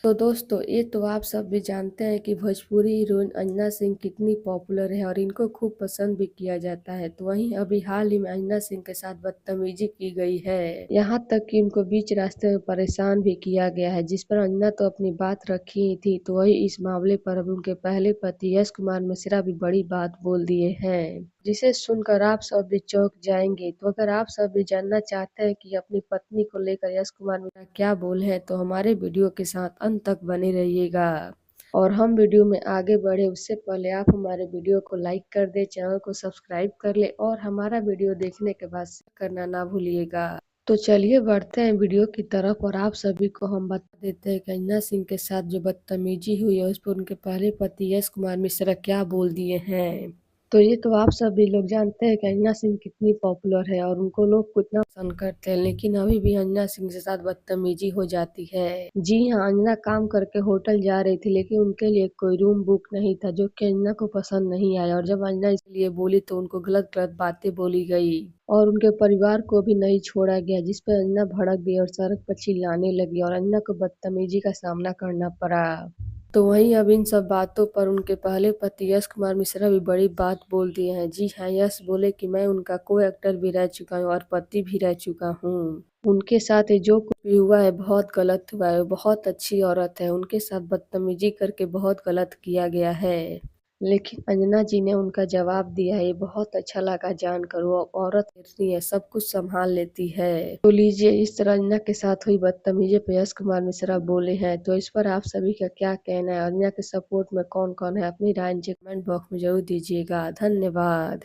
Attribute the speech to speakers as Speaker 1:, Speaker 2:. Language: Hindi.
Speaker 1: तो दोस्तों ये तो आप सब भी जानते हैं कि भोजपुरी हीरोइन अंजना सिंह कितनी पॉपुलर है और इनको खूब पसंद भी किया जाता है। तो वहीं अभी हाल ही में अंजना सिंह के साथ बदतमीजी की गई है, यहाँ तक कि उनको बीच रास्ते में परेशान भी किया गया है, जिस पर अंजना तो अपनी बात रखी ही थी। तो वही इस मामले पर अब उनके पहले पति यश कुमार मिश्रा भी बड़ी बात बोल दिए हैं, जिसे सुनकर आप सब भी चौंक जाएंगे। तो अगर आप सब भी जानना चाहते हैं कि अपनी पत्नी को लेकर यश कुमार मिश्रा क्या बोले हैं, तो हमारे वीडियो के साथ अंत तक बने रहिएगा। और हम वीडियो में आगे बढ़े उससे पहले आप हमारे वीडियो को लाइक कर दे, चैनल को सब्सक्राइब कर ले और हमारा वीडियो देखने के बाद शेयर करना ना भूलिएगा। तो चलिए बढ़ते हैं वीडियो की तरफ और आप सभी को हम बता देते हैं कि अंजना सिंह के साथ जो बदतमीजी हुई है उस पर उनके पहले पति यश कुमार मिश्रा क्या बोल दिए हैं। तो ये तो आप सभी लोग जानते हैं कि अंजना सिंह कितनी पॉपुलर है और उनको लोग कितना पसंद करते हैं, लेकिन अभी भी अंजना सिंह के साथ बदतमीजी हो जाती है। जी हाँ, अंजना काम करके होटल जा रही थी, लेकिन उनके लिए कोई रूम बुक नहीं था, जो कि अंजना को पसंद नहीं आया। और जब अंजना इसके लिए बोली तो उनको गलत गलत बातें बोली गई और उनके परिवार को भी नहीं छोड़ा गया, जिस पर अंजना भड़क गई और सड़क पर चिल्लाने लगी और अंजना को बदतमीजी का सामना करना पड़ा। तो वहीं अब इन सब बातों पर उनके पहले पति यश कुमार मिश्रा भी बड़ी बात बोल दिए हैं। जी हाँ, यश बोले कि मैं उनका को एक्टर भी रह चुका हूँ और पति भी रह चुका हूँ। उनके साथ जो कुछ भी हुआ है बहुत गलत हुआ है, वो बहुत अच्छी औरत है, उनके साथ बदतमीजी करके बहुत गलत किया गया है। लेकिन अंजना जी ने उनका जवाब दिया है, ये बहुत अच्छा लगा जानकर। वो औरत इतनी है, सब कुछ संभाल लेती है। तो लीजिए, इस तरह अंजना के साथ हुई बदतमीजी पे यश कुमार मिश्रा बोले हैं। तो इस पर आप सभी का क्या कहना है? अंजना के सपोर्ट में कौन कौन है? अपनी राय नीचे कमेंट बॉक्स में जरूर दीजिएगा। धन्यवाद।